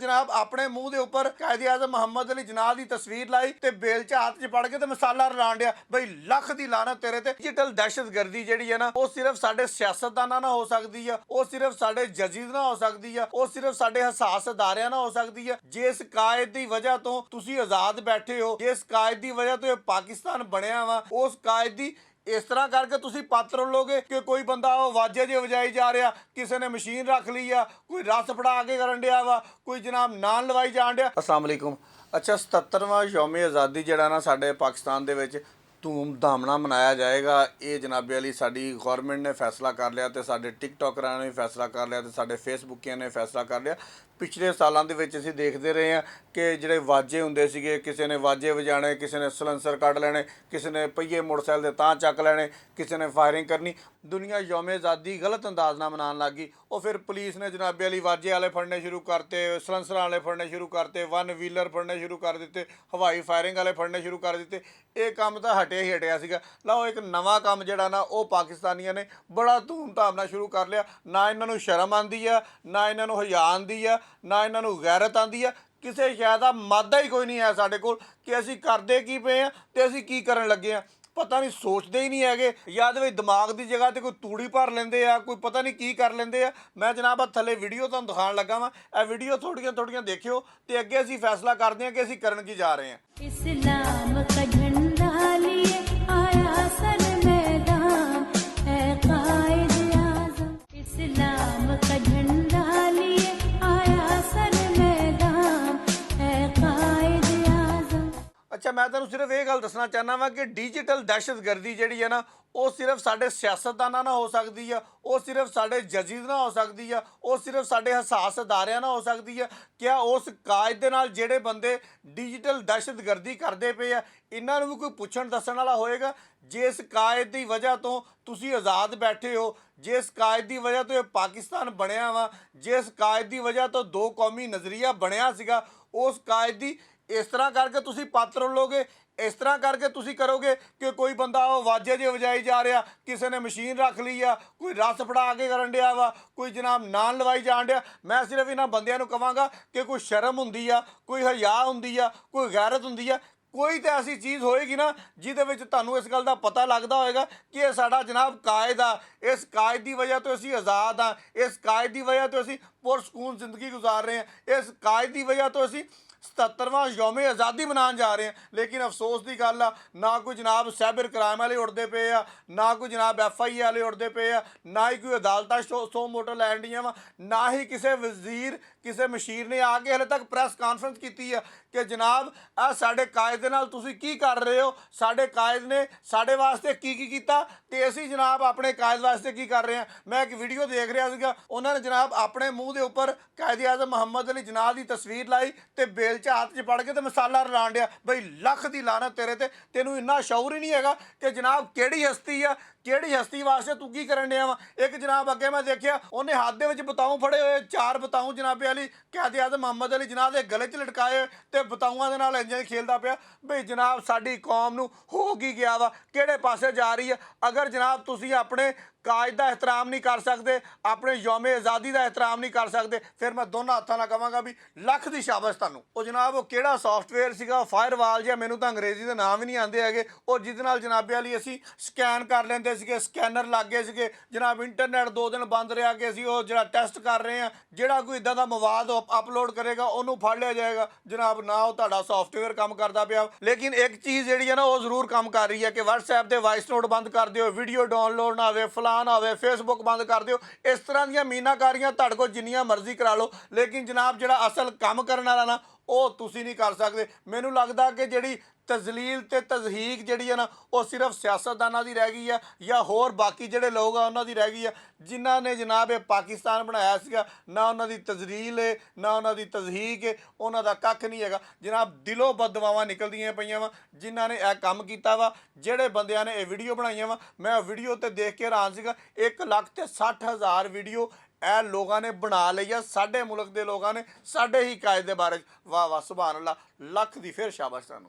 जनाब अपने मूँह के उपर कायदे आज़म मोहम्मद अली जिनाह की तस्वीर लाई ते बेल च हाथ च फड़ के ते मसाला रलाण दिया। बई लख दी लानत तेरे ते। डिजिटल दहशतगर्दी जिहड़ी है ना वो सिर्फ साडे सियासतदानां नाल हो सकदी है, वो सिर्फ साडे जजिस नाल हो सकदी है, वो सिर्फ साडे हसास अदारियां नाल हो सकदी है। जिस कायद की वजह तो तुसीं आज़ाद बैठे हो, जिस कायद की वजह तो पाकिस्तान बनिया वा, उस कायद की इस तरह करके तुसी पत रलोगे कि कोई बंदा वाजे जे वजाई जा रहा, किसी ने मशीन रख ली आ, कोई रस फड़ा के करन दिया वा, कोई जनाब नान लवाई जान दिया। अस्सलाम वालेकुम। अच्छा 77वां यौम आज़ादी जिहड़ा ना साडे पाकिस्तान दे विच धूम-धाम नाल मनाया जाएगा, ये जनाबे अली साडी गौरमेंट ने फैसला कर लिया ते साडे टिकटॉकरां ने भी फैसला कर लिया ते साडे फेसबुकियां ने फैसला कर लिया। पिछले सालों के विच असीं देखते रहे हैं कि जिहड़े वाजे हुंदे सीगे, किसी ने वाजे वजाने, किसी ने सलैंसर कढ लैणे, किसी ने पहिए मोटरसाइकिल दे तां चक लैणे, किसी ने फायरिंग करनी। दुनिया यौम आज़ादी गलत अंदाज नाल मनाउण लग गई। और फिर पुलिस ने जनाबे अली वाजे वाले फड़ने शुरू करते, सलैंसर वाले फड़ने शुरू करते, वन व्हीलर फड़ने शुरू कर दिते, हवाई फायरिंग वाले फड़ने शुरू कर दिते। ये काम तो हटिया ही हटिया सीगा। लओ एक नवां काम जिहड़ा ना वो पाकिस्तानियों ने बड़ा धूम-धाम नाल शुरू कर लिया। ना इन्हां नूं शर्म आंदी आ, ना इन्हां नूं हया आंदी आ, ना इन्हां नूं गैरत आंदी आ। किसी शै दा मादा ही कोई नहीं है साडे कोल कि असीं करदे की पे आ ते असीं की करन लगे आ। पता नहीं सोचते ही नहीं है, या तो दिमाग की जगह तो कोई तूड़ी भर लेंदे आ, कोई पता नहीं की कर लेंदे आ। मैं जनाब थले वीडियो तुहानूं दिखाण लगा वां, ਇਹ वीडियो थोड़ियां थोड़ियां देखियो ते अगे असीं फैसला करदे हां कि असीं करन की जा रहे हैं। इस्लाम का झंडा लिए आया सर मैदान है कायद आज़म, इस्लाम का झंडा लिए आया सर मैदान है कायद आज़म। अच्छा मैं तुहानूं सिर्फ ये गल दसना चाहना वा कि डिजिटल दहशतगर्दी जिहड़ी है ना वो सिर्फ साडे सियासतदानां नाल हो सकदी है, वो सिर्फ साडे जजिस नाल हो सकदी है, वो सिर्फ साडे हसास अदारियां नाल हो सकदी है। क्या उस कायद दे नाल जिहड़े बंदे डिजिटल दहशतगर्दी करदे पे आ इन्हां नूं भी कोई पुछण दस्सण वाला होएगा? जिस कायद की वजह तो तुसीं आज़ाद बैठे हो, जिस कायद की वजह तो पाकिस्तान बनिया वा, जिस कायद की वजह तो दो कौमी नज़रिया बनिया सीगा, उस कायद की इस तरह करके तुसीं पत रलोगे, इस तरह करके तुसीं करोगे कि कोई बंदा वाजे जे वजाई जा रहा, किसी ने मशीन रख ली आ, कोई रस फड़ा के करन दिया वा, कोई जनाब नान लवाई जान दिया। मैं सिर्फ इन्हां बंदियां नूं कहांगा कि कोई शर्म हुंदी आ, कोई हया हुंदी आ, कोई गैरत हुंदी आ। कोई तो ऐसी चीज़ होएगी ना जिहदे विच तुहानूं इस गल दा पता लगदा होएगा कि ये साडा जनाब कायद आ, इस कायद की वजह तो असीं आज़ाद हाँ, इस कायद की वजह तो असीं पुरसकून जिंदगी गुजार रहे हैं, इस कायद की वजह तो असीं 77वां यौम आज़ादी मनाउण जा रहे हैं। लेकिन अफसोस की गल आ ना कोई जनाब साइबर क्राइम वाले उड़ते पे आ, ना कोई जनाब FI वाले उड़ते पे आ, ना ही कोई अदालतां सौ मोटो लैन दियां वा, ना ही किसी वजीर किसी मशीर ने आके हले तक प्रैस कॉन्फ्रेंस की है कि जनाब आ साडे कायद दे नाल तुसीं की कर रहे हो, साडे कायद ने साडे वास्ते की कीता ते असीं जनाब अपने कायद वास्ते की कर रहे हैं। मैं एक वीडियो देख रहा सीगा, उन्होंने जनाब अपने मूँह के उपर कायदे आज़म मोहम्मद अली जिनाह की तस्वीर लाई ते बेल च हाथ च फड़ के ते मसाला रलाण दिया। बई लख दी लानत तेरे ते, तेनू इन्ना शौर ही नहीं हैगा कि जनाब केड़ी हस्ती आ, केड़ी हस्ती वास्ते तू की करन दिया वा। एक जनाब अगे मैं देखिया उन्हें हाथ दे विच बताऊं फड़े हुए, 4 बताऊं जनाबे अली कायदे आज़म मोहम्मद अली जिनाह दे गले च लटकाए ते बताऊंआं दे नाल इंज खेलदा पिया। बई जनाब साडी कौम नूं हो की गया वा, किहड़े पासे जा रही है? अगर जनाब तुसीं अपने कायद का एहतराम नहीं कर सकते, अपने यौम आज़ादी का एहतराम नहीं कर सकते, फिर मैं दोनों हाथों नाल कहांगा भी लख दी शाबाश तुहानूं। ਉਹ जनाब वो ਕਿਹੜਾ सॉफ्टवेयर ਸੀਗਾ फायरवाल जिहा, मैनूं ਤਾਂ अंग्रेजी ਦੇ नाम ही नहीं आंदे हैगे, ਉਹ ਜਿਹਦੇ ਨਾਲ जनाबे वाली ਅਸੀਂ ਸਕੈਨ कर ਲੈਂਦੇ ਸੀਗੇ, ਸਕੈਨਰ ਲੱਗ ਗਏ ਸੀਗੇ जनाब। इंटरनेट 2 दिन बंद रहा कि ਅਸੀਂ ਉਹ ਜਿਹੜਾ ਟੈਸਟ ਕਰ ਰਹੇ ਹਾਂ, ਜਿਹੜਾ ਕੋਈ इदां ਦਾ ਮਵਾਦ अपलोड करेगा ਉਹਨੂੰ ਫੜ ਲਿਆ ਜਾਏਗਾ जनाब। ना ਉਹ ਤੁਹਾਡਾ सॉफ्टवेयर ਕੰਮ ਕਰਦਾ ਪਿਆ। लेकिन एक चीज़ ਜਿਹੜੀ है ना वो ਜ਼ਰੂਰ ਕੰਮ कर रही है कि WhatsApp ਦੇ वाइस नोट बंद कर दिओ, वीडियो डाउनलोड ना होवे, ना होवे, फेसबुक बंद कर दिओ। इस तरह दी मीनाकारियां तुहाडे कोल जिन्नियां मर्जी करा लो, लेकिन जनाब जिहड़ा असल काम करन वाला ना वो तुसीं नहीं कर सकते। मैनूं लगदा कि जिहड़ी तजलील ते तजहीक जिहड़ी है ना वो सिर्फ सियासतदानां दी रह गई है या होर बाकी जिहड़े लोग आ उन्हां दी रह गई है, जिन्हां ने जनाब ये पाकिस्तान बनाया सीगा। ना उन्हां दी तजलील है, ना उन्हां दी तजहीक है, उन्हां दा कख नहीं हैगा जनाब। दिलों बददुआवां निकलदियां पईयां वा जिन्हां ने यह काम कीता वा, जिहड़े बंदियां ने ये वीडियो बनाईयां वा। मैं वीडियो ते देख के हैरान सीगा, 1,60,000 वीडियो ਇਹ ਲੋਕਾਂ ਨੇ ਬਣਾ ਲਈ ਆ, ਸਾਡੇ ਮੁਲਕ ਦੇ ਲੋਕਾਂ ਨੇ ਸਾਡੇ ਹੀ ਕਾਇਦ ਦੇ ਬਾਰੇ। ਵਾਹ ਵਾਹ ਸੁਭਾਨ ਅੱਲਾ, ਲੱਖ ਦੀ ਫਿਰ ਸ਼ਾਬਾਸ਼ ਤੁਹਾਨੂੰ।